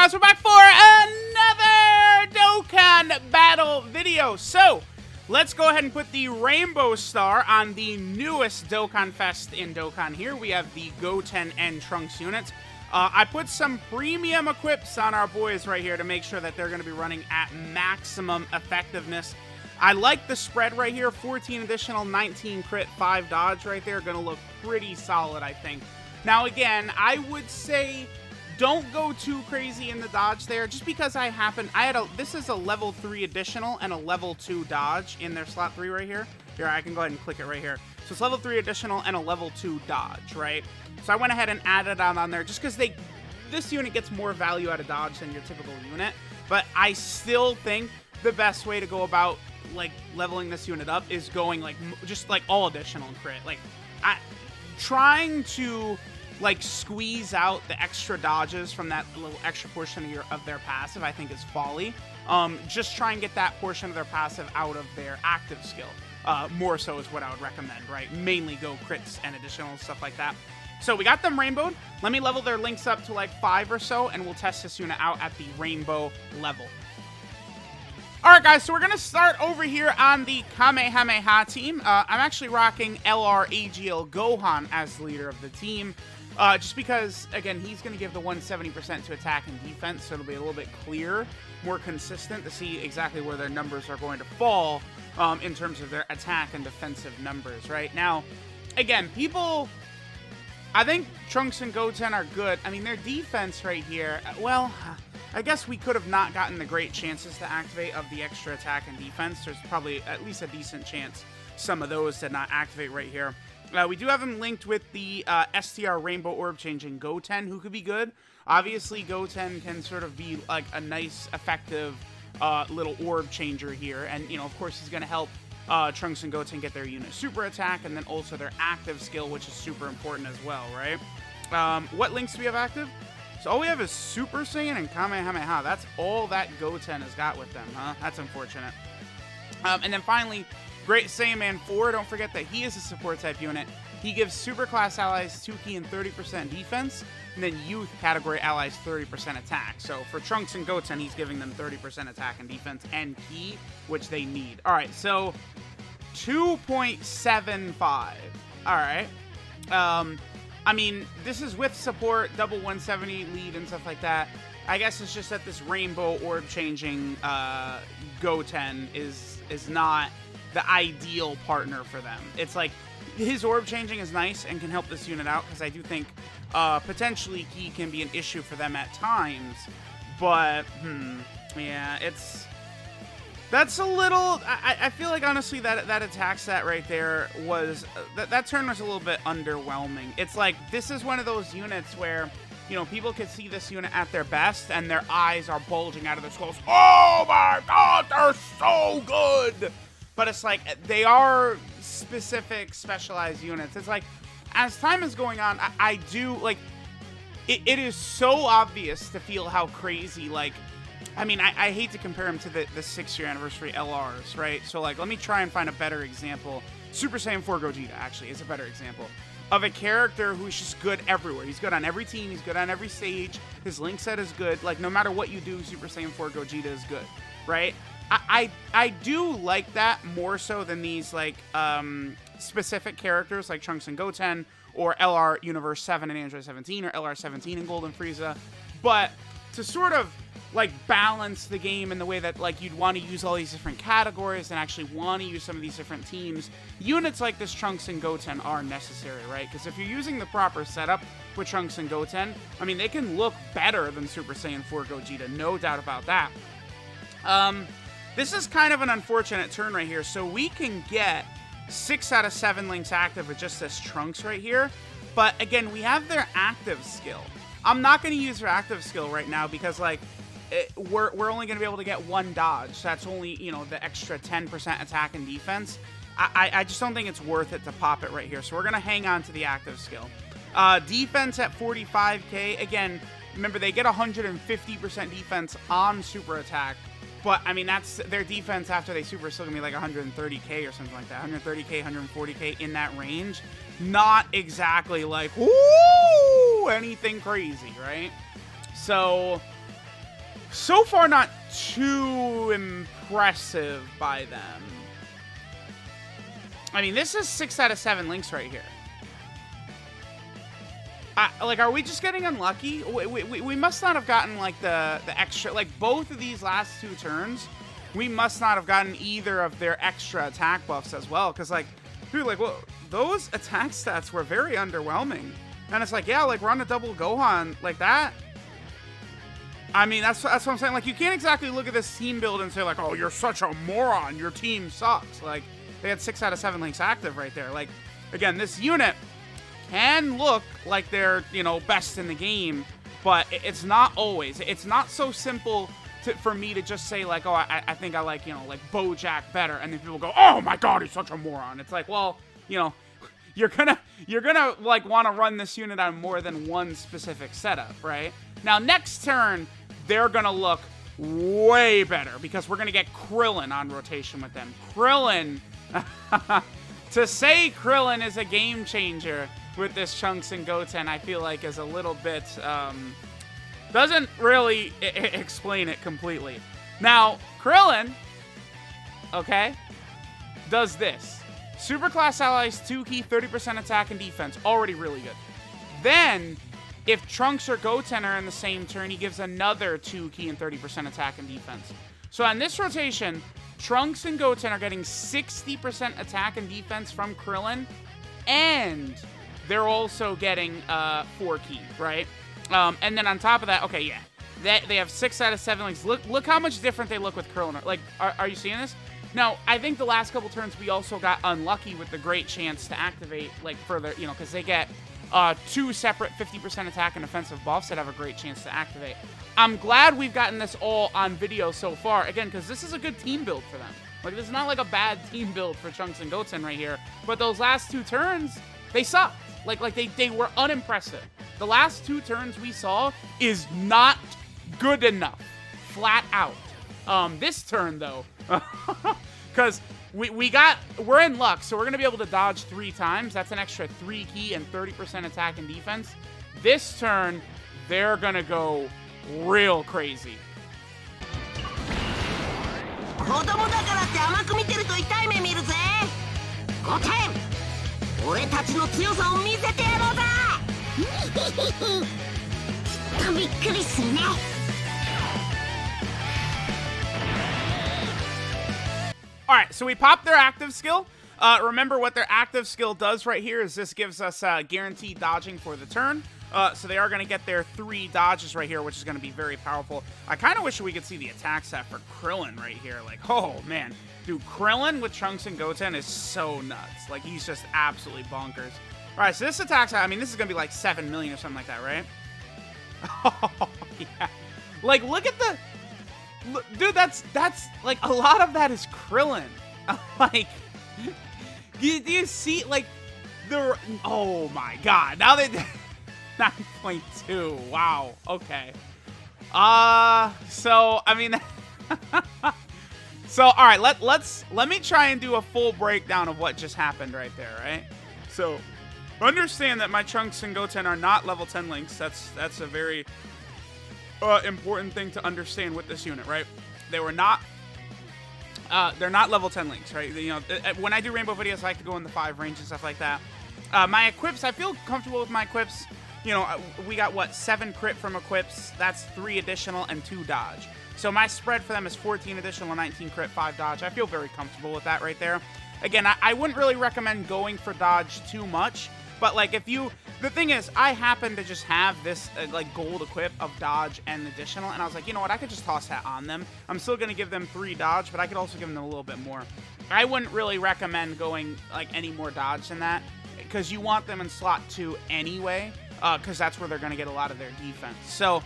guys, we're back for another Dokkan battle video. So, let's go ahead and put the Rainbow Star on the newest Dokkan Fest in Dokkan here. We have the GOTEN and TRUNKS units. I put some premium equips on our boys right here to make sure that they're going to be running at maximum effectiveness. I like the spread right here, 14 additional, 19 crit, 5 dodge right there. Going to look pretty solid, I think. Now, again, I would say don't go too crazy in the dodge there, just because this is a level 3 additional and a level 2 dodge in their slot 3 right here. Here, I can go ahead and click it right here. So it's level 3 additional and a level 2 dodge, right? So I went ahead and added on there just because this unit gets more value out of dodge than your typical unit. But I still think the best way to go about like leveling this unit up is going like just like all additional crit. Like trying to like squeeze out the extra dodges from that little extra portion of their passive, I think is folly. Just try and get that portion of their passive out of their active skill. More so is what I would recommend, right? Mainly go crits and additional stuff like that. So we got them rainbowed. Let me level their links up to like 5 or so, and we'll test this unit out at the rainbow level. Alright guys, so we're going to start over here on the Kamehameha team. I'm actually rocking LR Gohan as the leader of the team. Just because, again, he's going to give the 170% to attack and defense, so it'll be a little bit clearer, more consistent to see exactly where their numbers are going to fall in terms of their attack and defensive numbers, right? Now, again, I think Trunks and Goten are good. I mean, their defense right here, well, I guess we could have not gotten the great chances to activate of the extra attack and defense. There's probably at least a decent chance some of those did not activate right here. We do have him linked with the STR Rainbow Orb changing Goten, who could be good. Obviously, Goten can sort of be like a nice, effective little orb changer here. And, you know, of course, he's going to help Trunks and Goten get their unit super attack and then also their active skill, which is super important as well, right? What links do we have active? So all we have is Super Saiyan and Kamehameha. That's all that Goten has got with them, huh? That's unfortunate. And then finally, Great Saiyaman 4, don't forget that he is a support type unit. He gives super class allies 2 key and 30% defense, and then youth category allies 30% attack. So for Trunks and Goten, he's giving them 30% attack and defense and key, which they need. All right, so 2.75. All right. I mean, this is with support, double 170 lead and stuff like that. I guess it's just that this rainbow orb changing Goten is not the ideal partner for them. It's like his orb changing is nice and can help this unit out because I do think potentially key can be an issue for them at times. But yeah, that's a little. I feel like honestly that attack stat right there was that turn was a little bit underwhelming. It's like this is one of those units where, you know, people could see this unit at their best and their eyes are bulging out of their skulls. Oh my god, they're so good! But it's like, they are specific, specialized units. It's like, as time is going on, I do, like, it is so obvious to feel how crazy, like, I mean, I hate to compare them to the 6-year anniversary LRs, right? So, like, let me try and find a better example. Super Saiyan 4 Gogeta, actually, is a better example of a character who's just good everywhere. He's good on every team. He's good on every stage. His link set is good. Like, no matter what you do, Super Saiyan 4 Gogeta is good, right? I do like that more so than these, like, specific characters like Trunks and Goten or LR Universe 7 and Android 17 or LR 17 and Golden Frieza. But to sort of, like, balance the game in the way that, like, you'd want to use all these different categories and actually want to use some of these different teams, units like this Trunks and Goten are necessary, right? Because if you're using the proper setup with Trunks and Goten, I mean, they can look better than Super Saiyan 4 Gogeta, no doubt about that. This is kind of an unfortunate turn right here. So we can get 6 out of 7 links active with just this Trunks right here. But again, we have their active skill. I'm not going to use their active skill right now because, like, we're only going to be able to get 1 dodge. So that's only, you know, the extra 10% attack and defense. I just don't think it's worth it to pop it right here. So we're going to hang on to the active skill. Defense at 45k. Again, remember, they get 150% defense on super attack. But, I mean, that's their defense after they super still gonna be like 130k or something like that. 130k, 140k in that range. Not exactly like, woo, anything crazy, right? So, So far, not too impressive by them. I mean, this is 6 out of 7 links right here. Like, are we just getting unlucky? We must not have gotten, like, the extra... Like, both of these last 2 turns, we must not have gotten either of their extra attack buffs as well. Because, like, dude, like, well, those attack stats were very underwhelming. And it's like, yeah, like, run a double Gohan like that. I mean, that's what I'm saying. Like, you can't exactly look at this team build and say, like, oh, you're such a moron. Your team sucks. Like, they had 6 out of 7 links active right there. Like, again, this unit can look like they're, you know, best in the game, but it's not always. It's not so simple for me to just say, like, oh, I think I like, you know, like, Bojack better, and then people go, oh my god, he's such a moron. It's like, well, you know, you're gonna like want to run this unit on more than one specific setup, right? Now next turn they're gonna look way better because we're gonna get Krillin on rotation with them. Krillin, to say Krillin is a game changer with this Trunks and Goten, I feel like is a little bit doesn't really explain it completely. Now Krillin, okay, does this. Superclass allies 2-key, 30% attack and defense. Already really good. Then, if Trunks or Goten are in the same turn, he gives another 2-key and 30% attack and defense. So on this rotation, Trunks and Goten are getting 60% attack and defense from Krillin, and they're also getting 4-key, right? And then on top of that, okay, yeah, they have 6 out of 7 links. Look how much different they look with Krillin. Like, are you seeing this? Now, I think the last couple turns we also got unlucky with the great chance to activate, like, further, you know, because they get 2 separate 50% attack and offensive buffs that have a great chance to activate. I'm glad we've gotten this all on video so far, again, because this is a good team build for them. Like, this is not like a bad team build for Trunks and Goten right here, but those last 2 turns, they sucked. Like they were unimpressive. The last 2 turns we saw is not good enough, flat out. This turn, though, because we're in luck, so we're going to be able to dodge 3 times. That's an extra 3-key and 30% attack and defense. This turn, they're going to go real crazy. Alright, so we popped their active skill. Remember what their active skill does right here is this gives us guaranteed dodging for the turn. So they are going to get their 3 dodges right here, which is going to be very powerful. I kind of wish we could see the attack stat for Krillin right here. Like, oh, man. Dude, Krillin with Trunks and Goten is so nuts. Like, he's just absolutely bonkers. Alright, so this attack stat, I mean, this is going to be like 7 million or something like that, right? Oh, yeah. Like, look at the... Dude, that's like a lot of that is Krillin. Like, do you see like the? Oh my God! Now they 9.2. Wow. Okay. So I mean, so all right. Let me try and do a full breakdown of what just happened right there. Right. So understand that my Trunks and Goten are not level 10 links. That's a very important thing to understand with this unit, right? They were not, they're not level 10 links, right? You know, when I do rainbow videos, I like to go in the 5 range and stuff like that. My equips, I feel comfortable with my equips. You know, we got, what, 7 crit from equips. That's 3 additional and 2 dodge. So my spread for them is 14 additional, 19 crit, 5 dodge. I feel very comfortable with that right there. Again, I wouldn't really recommend going for dodge too much. But, like, if you... The thing is, I happen to just have this, like, gold equip of dodge and additional, and I was like, you know what, I could just toss that on them. I'm still going to give them 3 dodge, but I could also give them a little bit more. I wouldn't really recommend going, like, any more dodge than that, because you want them in slot 2 anyway, because that's where they're going to get a lot of their defense. So,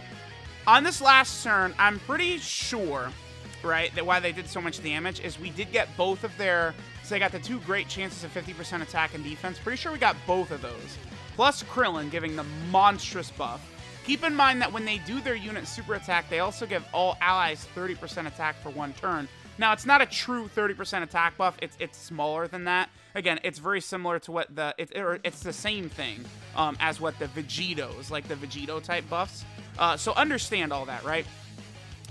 on this last turn, I'm pretty sure, right, that why they did so much damage is we did get both of their... So they got the 2 great chances of 50% attack and defense. Pretty sure we got both of those. Plus Krillin giving the monstrous buff. Keep in mind that when they do their unit super attack, they also give all allies 30% attack for 1 turn. Now, it's not a true 30% attack buff. It's smaller than that. Again, it's very similar to what the... It's the same thing as what the Vegetos, like the Vegeto type buffs. So understand all that, right?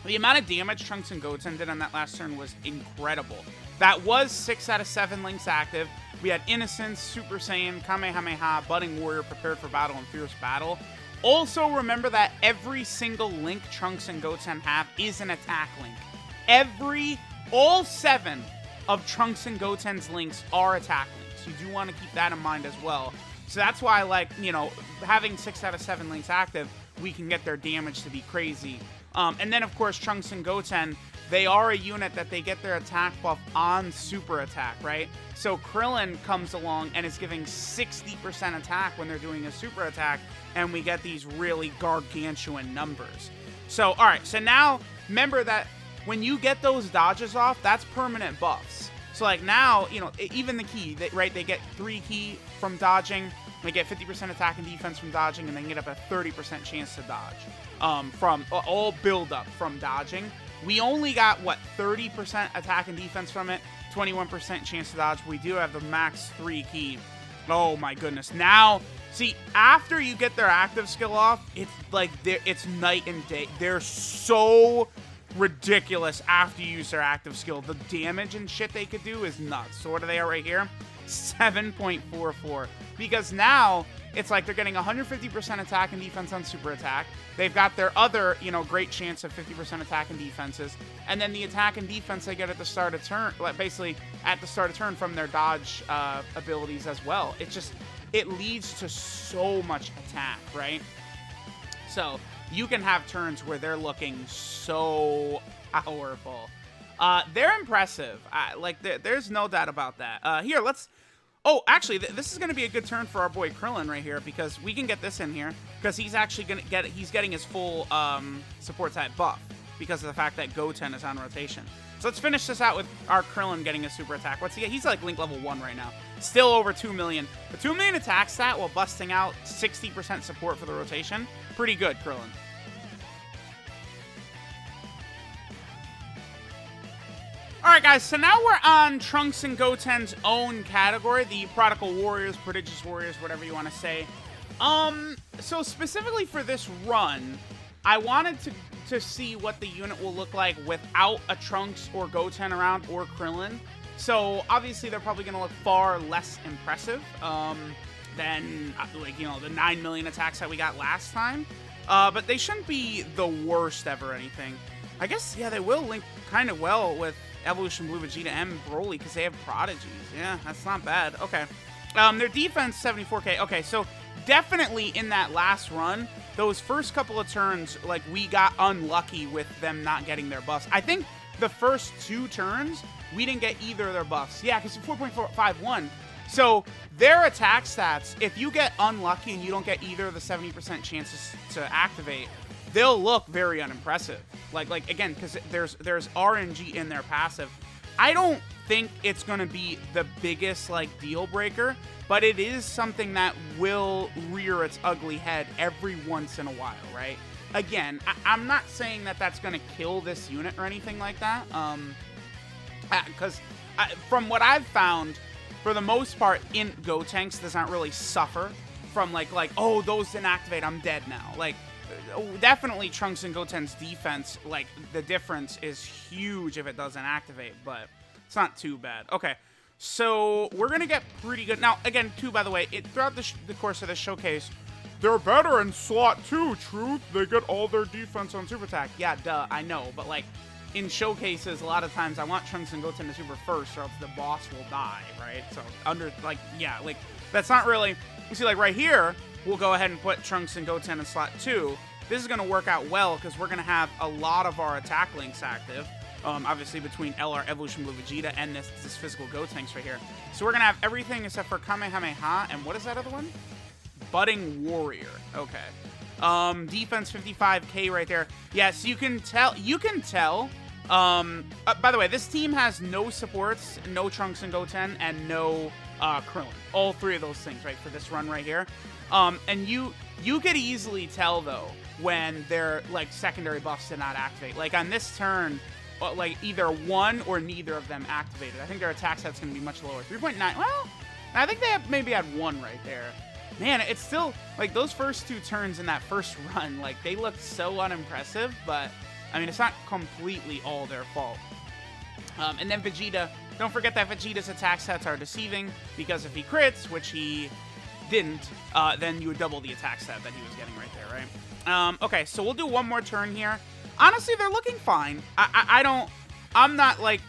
The amount of damage Trunks and Goten did on that last turn was incredible. That was 6 out of 7 links active. We had Innocence, Super Saiyan, Kamehameha, Budding Warrior, Prepared for Battle, and Fierce Battle. Also remember that every single link Trunks and Goten have is an attack link. All 7 of Trunks and Goten's links are attack links. You do want to keep that in mind as well. So that's why, like, you know, having 6 out of 7 links active, we can get their damage to be crazy. And then, of course, Trunks and Goten, they are a unit that they get their attack buff on super attack, right? So Krillin comes along and is giving 60% attack when they're doing a super attack, and we get these really gargantuan numbers. So, all right, so now remember that when you get those dodges off, that's permanent buffs. So, like, now, you know, even the key, right, they get 3 key from dodging, they get 50% attack and defense from dodging, and they get up a 30% chance to dodge from all build-up from dodging. We only got, what, 30% attack and defense from it, 21% chance to dodge. We do have the max 3 key. Oh, my goodness. Now, see, after you get their active skill off, it's like, it's night and day. They're so ridiculous after you use their active skill. The damage and shit they could do is nuts. So what are they at right here? 7.44. Because now it's like they're getting 150% attack and defense on super attack. They've got their other, you know, great chance of 50% attack and defenses. And then the attack and defense they get at the start of turn, like basically at the start of turn from their dodge abilities as well. It's just, it leads to so much attack, right? So you can have turns where they're looking so powerful. They're impressive. There's no doubt about that. Here, let's... Oh, actually, this is going to be a good turn for our boy Krillin right here, because we can get this in here, because he's actually going to get... He's getting his full support type buff, because of the fact that Goten is on rotation. So let's finish this out with our Krillin getting a super attack. What's he get? He's like link level 1 right now. Still over 2 million. A 2 million attack stat while busting out 60% support for the rotation. Pretty good, Krillin. Alright guys, so now we're on Trunks and Goten's own category, the Prodigal Warriors, Prodigious Warriors, whatever you want to say. So specifically for this run, I wanted to see what the unit will look like without a Trunks or Goten around, or Krillin. So obviously they're probably going to look far less impressive than, like, you know, the 9 million attacks that we got last time. But they shouldn't be the worst ever or anything. I guess, yeah, they will link kind of well with Evolution Blue Vegeta and Broly, because they have prodigies. Yeah, that's not bad. Okay. Their defense, 74k. Okay, so definitely in that last run, those first couple of turns, like, we got unlucky with them not getting their buffs. I think the first 2 turns, we didn't get either of their buffs. Yeah, because 4.451. So their attack stats, if you get unlucky and you don't get either of the 70% chances to activate, they'll look very unimpressive. Like again, because there's RNG in their passive. I don't think it's going to be the biggest, like, deal breaker, but it is something that will rear its ugly head every once in a while, right? Again, I'm not saying that that's going to kill this unit or anything like that, because from what I've found, for the most part, in Gotenks does not really suffer from like, oh, those didn't activate, I'm dead now. Like, definitely Trunks and Goten's defense, like, the difference is huge if it doesn't activate, but it's not too bad. Okay, so we're going to get pretty good. Now, again, too, by the way, throughout the course of this showcase, they're better in slot too, Truth. They get all their defense on super attack. Yeah, duh, I know, but, like, in showcases, a lot of times I want Trunks and Goten to super first, or else the boss will die, right? So, that's not really... You see, like, right here, we'll go ahead and put Trunks and Goten in slot 2. This is going to work out well, because we're going to have a lot of our attack links active. Obviously, between LR Evolution Blue Vegeta and this physical Gotenks right here. So we're going to have everything except for Kamehameha, and what is that other one? Budding Warrior. Okay. Defense 55k right there. Yes, you can tell. By the way, this team has no supports, no Trunks and Goten, and no Krillin. All 3 of those things, right, for this run right here. And you could easily tell, though, when their, like, secondary buffs did not activate. Like, on this turn, like, either one or neither of them activated. I think their attack set's going to be much lower. 3.9, well, I think they maybe had 1 right there. Man, it's still, like, those first 2 turns in that first run, like, they looked so unimpressive, but I mean, it's not completely all their fault. And then Vegeta, don't forget that Vegeta's attack sets are deceiving, because if he crits, which he didn't, then you would double the attack set that he was getting right there, right? Okay, so we'll do one more turn here. Honestly, they're looking fine. I'm not like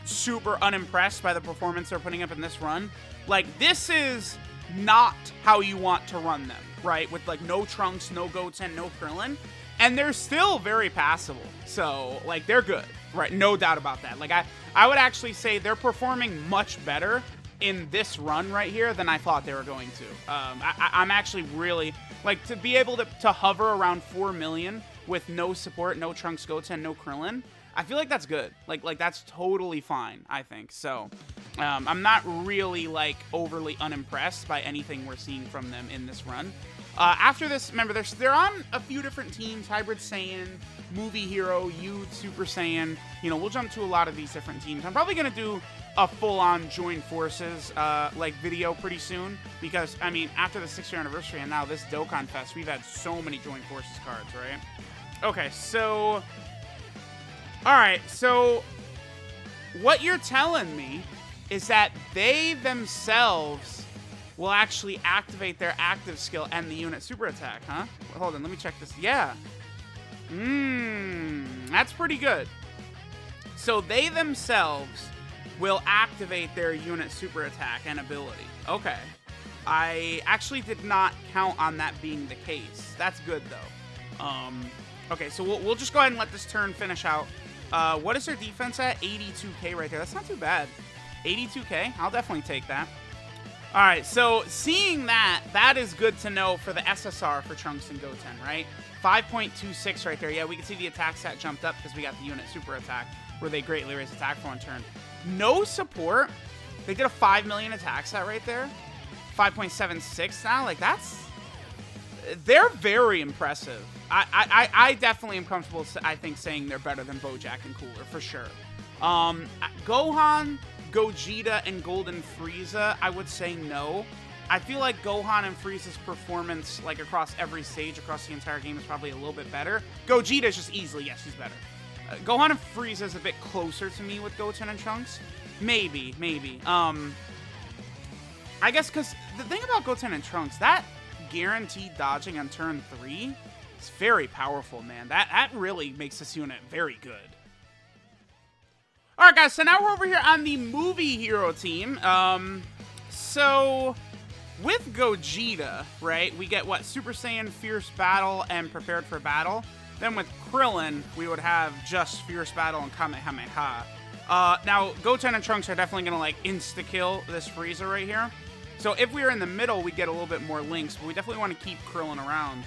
super unimpressed by the performance they're putting up in this run. Like, this is not how you want to run them, right? With like no Trunks, no Goten, no Krillin, and they're still very passable. So like, they're good, right? No doubt about that. Like, I would actually say they're performing much better in this run right here than I thought they were going to. I'm actually really, like, to be able to hover around 4 million with no support, no Trunks, Goten, no Krillin, I feel like that's good. Like that's totally fine, I think. So, I'm not really, like, overly unimpressed by anything we're seeing from them in this run. After this, remember, they're on a few different teams: Hybrid Saiyan, Movie Hero, Youth, Super Saiyan. You know, we'll jump to a lot of these different teams. I'm probably going to do a full-on Join Forces, like, video pretty soon, because, I mean, after the 6th year anniversary and now this Dokkan Fest, we've had so many Join Forces cards, right? Okay, so... Alright, so what you're telling me is that they themselves will actually activate their active skill and the unit super attack, huh? Well, hold on, let me check this. Yeah. That's pretty good. So they themselves will activate their unit super attack and ability. Okay. I actually did not count on that being the case. That's good, though. Okay, so we'll just go ahead and let this turn finish out. What is their defense at? 82k right there. That's not too bad. 82k? I'll definitely take that. All right, so seeing that is good to know for the SSR for Trunks and Goten, right? 5.26 right there. Yeah, we can see the attack stat jumped up because we got the unit super attack, where they greatly raise attack for one turn. No support. They did a 5 million attack stat right there. 5.76 now. Like, they're very impressive. I definitely am comfortable, I think, saying they're better than Bojack and Cooler, for sure. Gohan, Gogeta, and Golden Frieza, I would say no. I feel like Gohan and Frieza's performance, like, across every stage, across the entire game, is probably a little bit better. Gogeta is just easily, yes, he's better. Gohan and Frieza is a bit closer to me with Goten and Trunks. Maybe. I guess because the thing about Goten and Trunks, that guaranteed dodging on turn 3 is very powerful, man. That really makes this unit very good. Alright, guys, so now we're over here on the Movie Hero team. So with Gogeta, right, we get what? Super Saiyan, Fierce Battle, and Prepared for Battle. Then with Krillin, we would have just Fierce Battle and Kamehameha. Now, Goten and Trunks are definitely going to, like, insta-kill this Frieza right here. So if we were in the middle, we'd get a little bit more links, but we definitely want to keep Krillin around.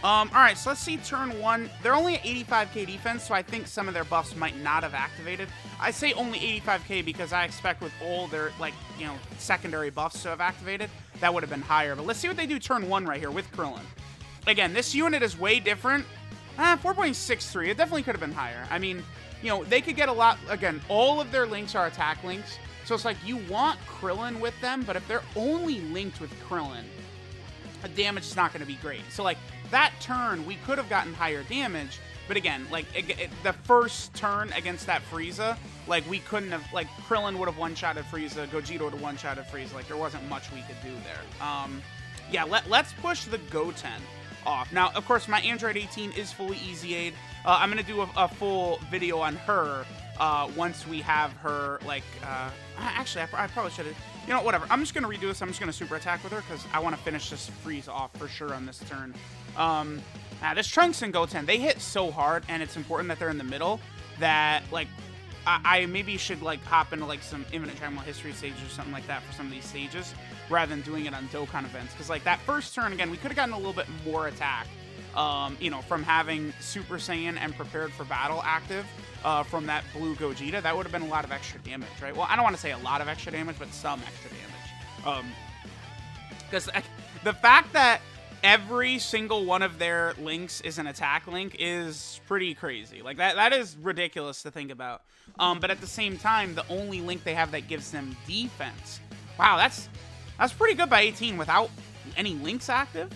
Alright, so let's see turn 1. They're only at 85k defense, so I think some of their buffs might not have activated. I say only 85k because I expect with all their, like, you know, secondary buffs to have activated, that would have been higher. But let's see what they do turn 1 right here with Krillin. Again, this unit is way different. 4.63. It definitely could have been higher. I mean, you know, they could get a lot. Again, all of their links are attack links. So it's like you want Krillin with them, but if they're only linked with Krillin, the damage is not going to be great. So, like, that turn, we could have gotten higher damage. But again, like, the first turn against that Frieza, like, we couldn't have, like, Krillin would have one-shotted Frieza, Gogeta would have one-shotted Frieza. Like, there wasn't much we could do there. Yeah, let's push the Goten off. Now, of course, my Android 18 is fully Easy Aid. I'm going to do a full video on her once we have her, like, actually, I probably should have, you know, whatever. I'm just going to redo this. I'm just going to super attack with her because I want to finish this Frieza off for sure on this turn. This Trunks and Goten, they hit so hard, and it's important that they're in the middle that, like, I maybe should, like, hop into, like, some Infinite Dragon Ball History stages or something like that for some of these stages rather than doing it on Dokkan events. Because, like, that first turn, again, we could have gotten a little bit more attack, you know, from having Super Saiyan and Prepared for Battle active from that blue Gogeta. That would have been a lot of extra damage, right? Well, I don't want to say a lot of extra damage, but some extra damage. Because the fact that every single one of their links is an attack link is pretty crazy. Like, that is ridiculous to think about. But at the same time, the only link they have that gives them defense. Wow, that's pretty good by 18 without any links active.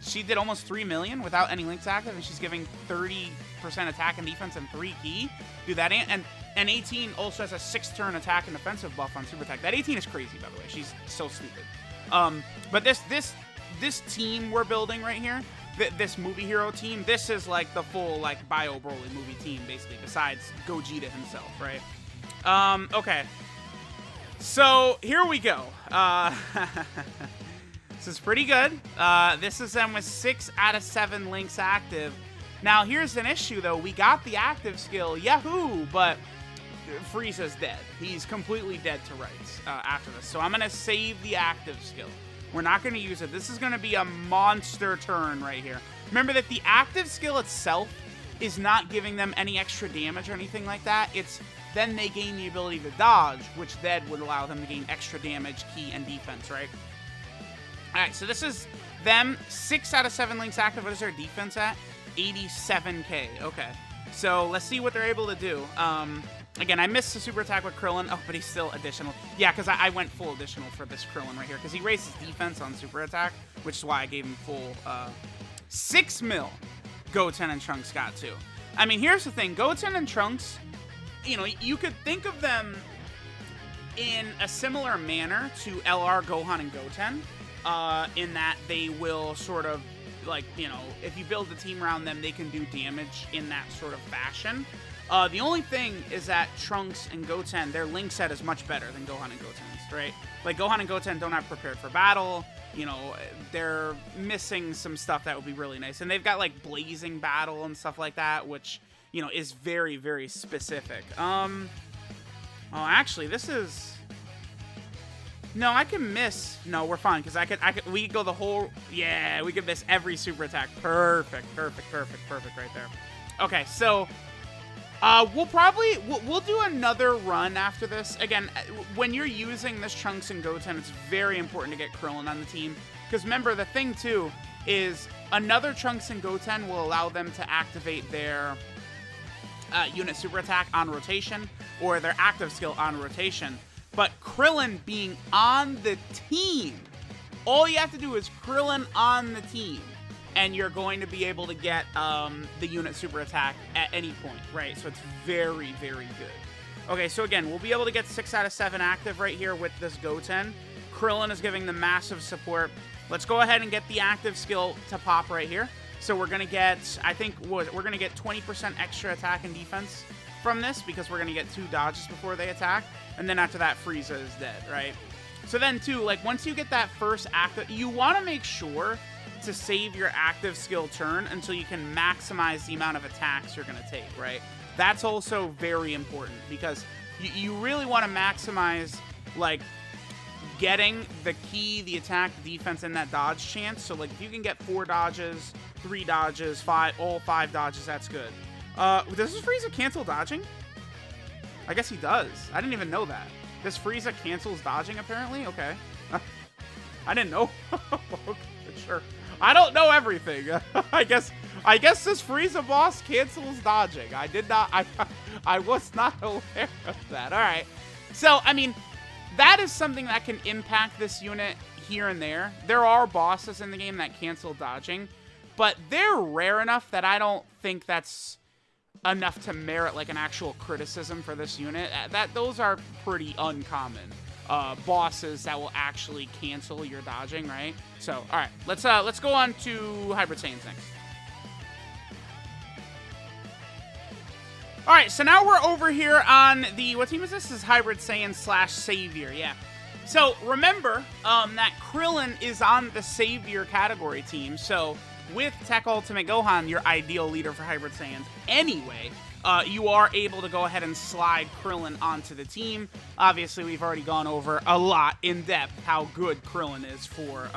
she did almost 3 million without any links active, and she's giving 30% attack and defense and 3 key. Dude, that and 18 also has a 6-turn attack and defensive buff on super attack. That 18 is crazy, by the way. She's so stupid. But this team we're building right here, this movie hero team, this is like the full like Bio Broly movie team, basically, besides Gogeta himself, right? Okay. So here we go. This is pretty good. This is them with 6 out of 7 links active. Now here's an issue though. We got the active skill, yahoo! But Frieza's dead. He's completely dead to rights after this. So I'm gonna save the active skill. We're not gonna use it. This is gonna be a monster turn right here. Remember that the active skill itself is not giving them any extra damage or anything like that. It's then they gain the ability to dodge, which then would allow them to gain extra damage, ki, and defense, right? Alright, so this is them. 6 out of 7 links active. What is their defense at? 87k. Okay. So let's see what they're able to do. Again, I missed the super attack with Krillin. Oh, but he's still additional. Yeah, because I went full additional for this Krillin right here. Because he raised his defense on super attack, which is why I gave him full 6 mil. Goten and Trunks got too. I mean, here's the thing. Goten and Trunks, you know, you could think of them in a similar manner to LR, Gohan, and Goten. In that they will sort of, like, you know, if you build a team around them, they can do damage in that sort of fashion. The only thing is that Trunks and Goten, their link set is much better than Gohan and Goten's, right? Like, Gohan and Goten don't have prepared for battle. You know, they're missing some stuff that would be really nice. And they've got, like, blazing battle and stuff like that, which, you know, is very, very specific. Oh, actually, this is... No, I can miss. No, we're fine, because we could go the whole... Yeah, we could miss every super attack. Perfect, perfect, perfect, perfect right there. Okay, so... we'll do another run after this. Again, when you're using this Trunks and Goten, it's very important to get Krillin on the team. Because remember, the thing, too, is another Trunks and Goten will allow them to activate their unit super attack on rotation, or their active skill on rotation. But Krillin being on the team, all you have to do is Krillin on the team, and you're going to be able to get the unit super attack at any point, right? So it's very, very good. Okay, so again, we'll be able to get 6 out of 7 active right here with this Goten. Krillin is giving them massive support. Let's go ahead and get the active skill to pop right here. So we're going to get, I think, we're going to get 20% extra attack and defense from this, because we're going to get 2 dodges before they attack. And then after that, Frieza is dead, right? So then, too, like, once you get that first active, you want to make sure to save your active skill turn until you can maximize the amount of attacks you're going to take, right? That's also very important, because you really want to maximize, like, getting the ki, the attack, the defense, and that dodge chance. So, like, if you can get 4 dodges, 3 dodges, all 5 dodges, that's good. Does this Frieza cancel dodging? I guess he does. I didn't even know that. This Frieza cancels dodging, apparently? Okay. I didn't know. Okay, sure. I don't know everything. I guess this Frieza boss cancels dodging. I did not... I was not aware of that. Alright. So, I mean, that is something that can impact this unit here and there. There are bosses in the game that cancel dodging, but they're rare enough that I don't think that's enough to merit like an actual criticism for this unit. Those are pretty uncommon bosses that will actually cancel your dodging, right? So, all right, let's go on to Hybrid Saiyans next. All right, so now we're over here on the, what team is this? This is Hybrid Saiyan / Savior, yeah. So remember that Krillin is on the Savior category team, so with Tech Ultimate Gohan, your ideal leader for Hybrid Saiyans anyway, you are able to go ahead and slide Krillin onto the team. Obviously, we've already gone over a lot in depth how good Krillin is for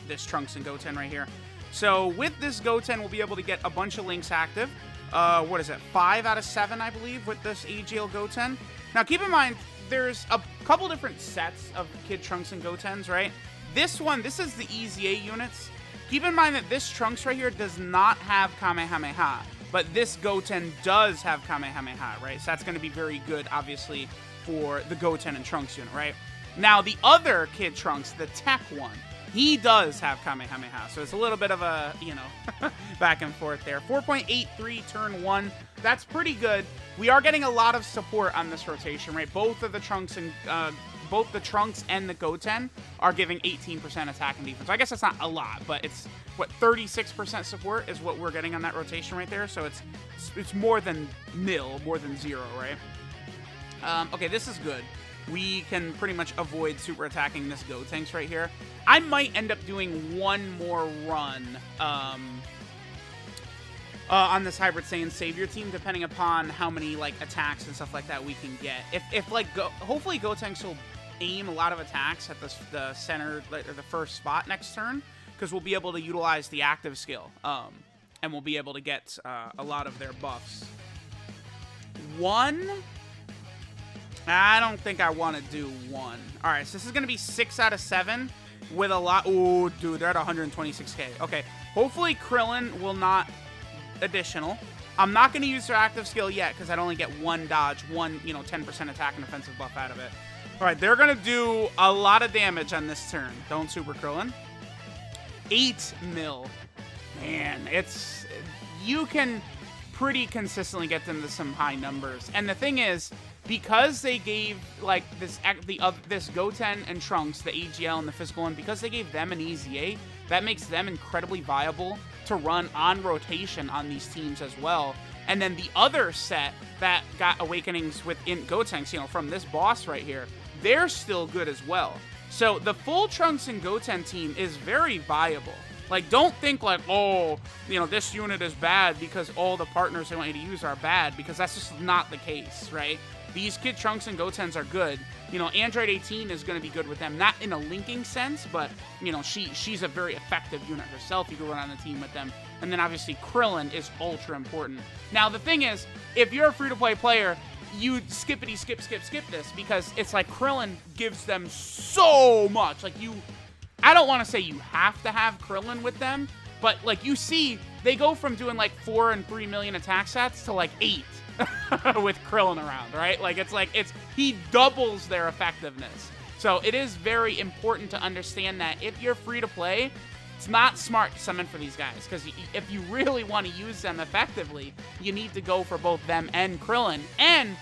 this Trunks and Goten right here. So with this Goten, we'll be able to get a bunch of links active. What is it? 5 out of 7, I believe, with this AGL Goten. Now, keep in mind, there's a couple different sets of Kid Trunks and Gotens, right? This one, this is the EZA units. Keep in mind that this Trunks right here does not have Kamehameha, but this Goten does have Kamehameha, right? So that's going to be very good, obviously, for the Goten and Trunks unit, right? Now, the other Kid Trunks, the Tech one, He does have Kamehameha, so it's a little bit of a, you know, back and forth there. 4.83 turn 1. That's pretty good. We are getting a lot of support on this rotation, right? Both the Trunks and the Goten are giving 18% attack and defense. So I guess that's not a lot, but it's what 36% support is what we're getting on that rotation right there. So it's more than nil, more than 0, right? Okay, this is good. We can pretty much avoid super attacking this Gotenks right here. I might end up doing one more run on this Hybrid Saiyan Savior team, depending upon how many like attacks and stuff like that we can get. If like hopefully Gotenks will aim a lot of attacks at the center, or the first spot next turn, because we'll be able to utilize the active skill, and we'll be able to get a lot of their buffs. I don't think I want to do 1. All right, so this is going to be 6 out of 7 with a lot. Oh, dude, they're at 126k. Okay, hopefully Krillin will not additional. I'm not going to use their active skill yet because I'd only get 1 dodge, 10% attack and defensive buff out of it. All right, they're going to do a lot of damage on this turn. Don't super Krillin. 8 mil. Man, you can pretty consistently get them to some high numbers. And the thing is, because they gave like this Goten and Trunks, the AGL and the physical one, because they gave them an EZA, that makes them incredibly viable to run on rotation on these teams as well. And then the other set that got awakenings within Gotenks, from this boss right here, they're still good as well. So the full Trunks and Goten team is very viable. Like, don't think like, oh, this unit is bad because all the partners they want you to use are bad, because that's just not the case, right? These Kid Trunks and Gotens are good. Android 18 is going to be good with them. Not in a linking sense, but, she's a very effective unit herself. You can run on the team with them. And then, obviously, Krillin is ultra important. Now, the thing is, if you're a free-to-play player, you skip this, because it's like Krillin gives them so much. Like, I don't want to say you have to have Krillin with them, but, like, you see, they go from doing, like, 4 and 3 million attack stats to, like, 8. With Krillin around, right? He doubles their effectiveness. So it is very important to understand that if you're free to play, it's not smart to summon for these guys, because if you really want to use them effectively, you need to go for both them and Krillin. And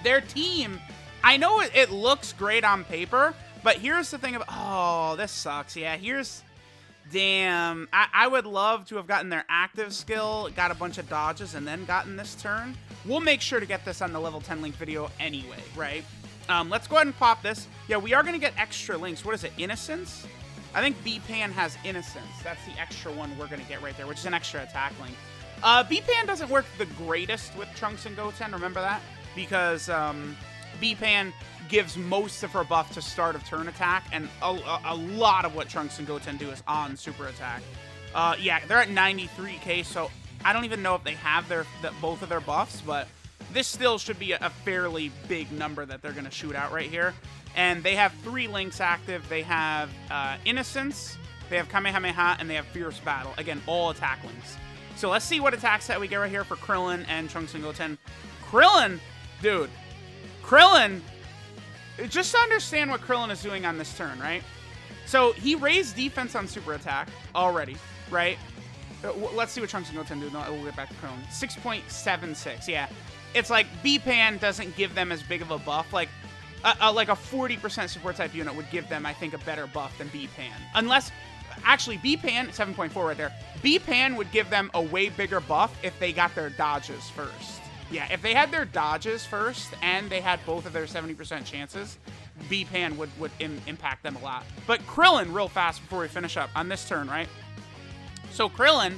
their team, I know it looks great on paper, but here's the thing about, oh, this sucks. Yeah, damn, I would love to have gotten their active skill, got a bunch of dodges, and then gotten this turn. We'll make sure to get this on the level 10 link video anyway, right? Let's go ahead and pop this. Yeah, we are going to get extra links. What is it, Innocence? I think B-Pan has Innocence. That's the extra one we're going to get right there, which is an extra attack link. B-Pan doesn't work the greatest with Trunks and Goten, remember that? Because B-Pan gives most of her buff to start of turn attack, and a lot of what Trunks and Goten do is on super attack. Yeah, they're at 93k, so I don't even know if they have both of their buffs, but this still should be a fairly big number that they're going to shoot out right here. And they have 3 links active. They have Innocence, they have Kamehameha, and they have Fierce Battle. Again, all attack links. So let's see what attack set we get right here for Krillin and Trunks and Goten. Krillin, dude, just to understand what Krillin is doing on this turn, right? So he raised defense on super attack already, right? Let's see what Trunks and Goten do. No, we'll get back to Krillin. 6.76, yeah. It's like B-Pan doesn't give them as big of a buff. Like a 40% support type unit would give them, I think, a better buff than B-Pan. Unless, actually, B-Pan, 7.4 right there. B-Pan would give them a way bigger buff if they got their dodges first. Yeah, if they had their dodges first and they had both of their 70% chances, B-Pan would impact them a lot. But Krillin, real fast before we finish up on this turn, right? So Krillin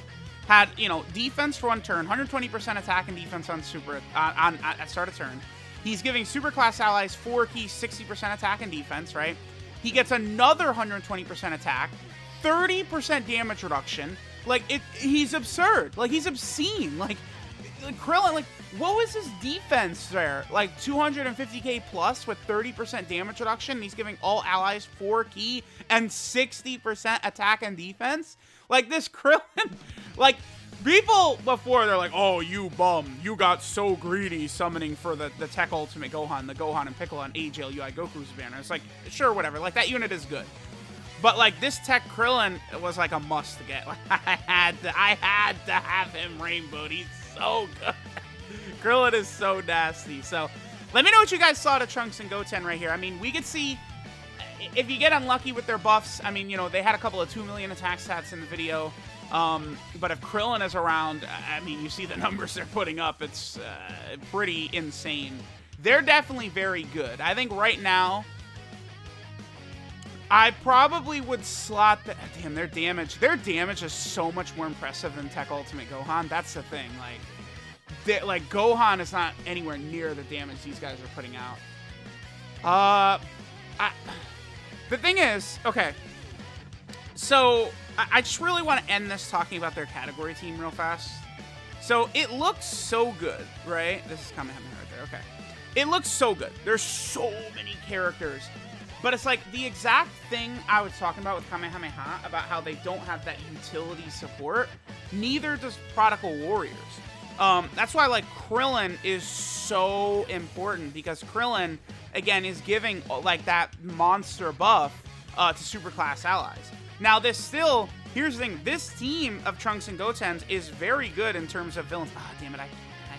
had, defense for one turn, 120% attack and defense on super at start of turn. He's giving super class allies 4 keys, 60% attack and defense, right? He gets another 120% attack, 30% damage reduction. He's absurd. He's obscene. Krillin, what was his defense there? 250k plus with 30% damage reduction. He's giving all allies 4 key and 60% attack and defense. This Krillin, people before, they're like, oh, you bum. You got so greedy summoning for the Tech Ultimate Gohan, the Gohan and Piccolo on AGL UI Goku's banner. It's sure, whatever. That unit is good. But like this Tech Krillin was like a must to get. Like, I had to have him rainbowed. He's so good. Krillin is so nasty. So let me know what you guys saw to Trunks and Goten right here. I mean, we could see if you get unlucky with their buffs. I mean, you know, they had a couple of 2 million attack stats in the video. But if Krillin is around, I mean, you see the numbers they're putting up. It's pretty insane. They're definitely very good. I think right now, I probably would slot the... Damn, their damage. Their damage is so much more impressive than Tech Ultimate Gohan. That's the thing. Like Gohan is not anywhere near the damage these guys are putting out. The thing is, okay. So, I just really want to end this talking about their category team real fast. So, it looks so good, right? This is Kamehameha right there. Okay. It looks so good. There's so many characters. But it's like the exact thing I was talking about with Kamehameha, about how they don't have that utility support. Neither does Prodigal Warriors. That's why, like, Krillin is so important, because Krillin, again, is giving, like, that monster buff to superclass allies. Now, here's the thing, this team of Trunks and Goten's is very good in terms of villains. Ah, damn it, I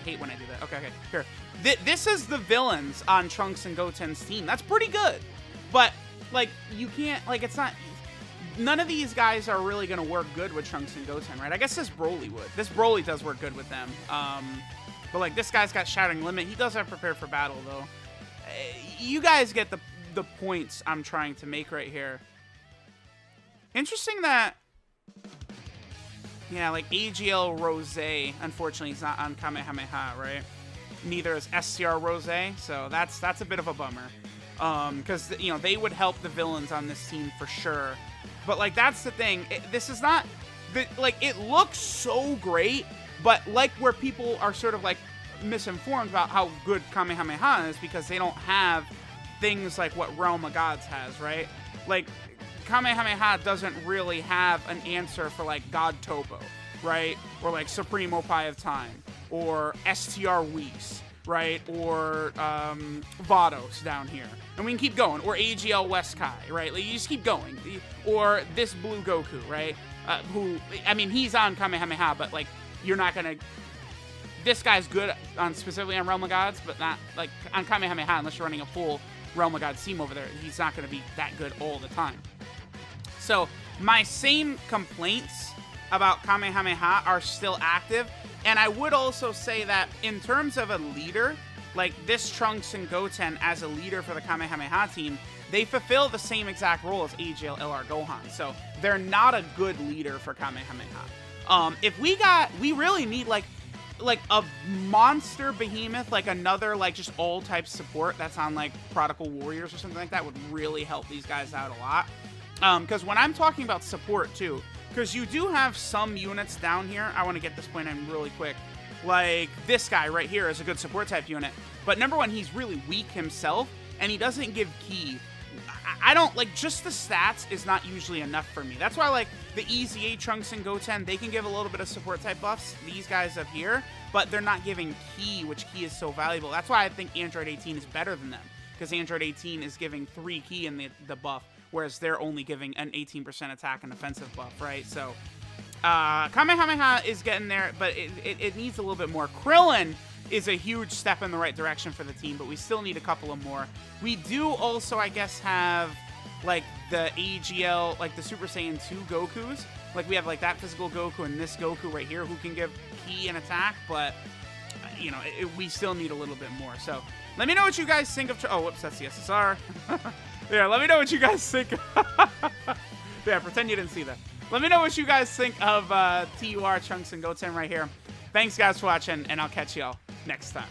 hate when I do that. Okay, here. This is the villains on Trunks and Goten's team. That's pretty good. But, like, you can't, like, it's not, none of these guys are really going to work good with Trunks and Goten, right? I guess this Broly would. This Broly does work good with them. But, like, this guy's got Shattering Limit. He does have Prepare for Battle, though. You guys get the points I'm trying to make right here. Interesting that, yeah, like, AGL Rose, unfortunately, is not on Kamehameha, right? Neither is SCR Rose, so that's a bit of a bummer. Because, you know, they would help the villains on this team for sure. But, like, that's the thing. This is not, like, it looks so great, but, like, where people are sort of, like, misinformed about how good Kamehameha is, because they don't have things like what Realm of Gods has, right? Like, Kamehameha doesn't really have an answer for, like, God Topo, right? Or, like, Supreme Opie of Time, or STR Whis, right? Or Vados down here. And we can keep going. Or AGL West Kai, right? Like, you just keep going. Or this Blue Goku, right? Who, I mean, he's on Kamehameha, but, like, you're not going to... This guy's good specifically on Realm of Gods, but not, like, on Kamehameha, unless you're running a full Realm of Gods team over there. He's not going to be that good all the time. So, my same complaints about Kamehameha are still active. And I would also say that in terms of a leader, like this Trunks and Goten as a leader for the Kamehameha team, they fulfill the same exact role as AGL LR Gohan. So they're not a good leader for Kamehameha. If we really need like a monster behemoth, like another like just all type support that's on like Prodigal Warriors or something like that would really help these guys out a lot. Because when I'm talking about support too, because you do have some units down here. I want to get this point in really quick. Like, this guy right here is a good support type unit. But number one, he's really weak himself, and he doesn't give ki. I don't, like, just the stats is not usually enough for me. That's why, like, the Easy 8 Trunks and Goten, they can give a little bit of support type buffs, these guys up here, but they're not giving ki, which ki is so valuable. That's why I think Android 18 is better than them, because Android 18 is giving 3 ki in the buff, whereas they're only giving an 18% attack and defensive buff, right? So, Kamehameha is getting there, but it needs a little bit more. Krillin is a huge step in the right direction for the team, but we still need a couple of more. We do also, I guess, have, like, the AGL, like, the Super Saiyan 2 Gokus. Like, we have, like, that physical Goku and this Goku right here who can give ki and attack, but, you know, we still need a little bit more. So, let me know what you guys think of... Oh, whoops, that's the SSR. Yeah, let me know what you guys think. Yeah, pretend you didn't see that. Let me know what you guys think of TUR, Trunks, and Goten right here. Thanks, guys, for watching, and I'll catch y'all next time.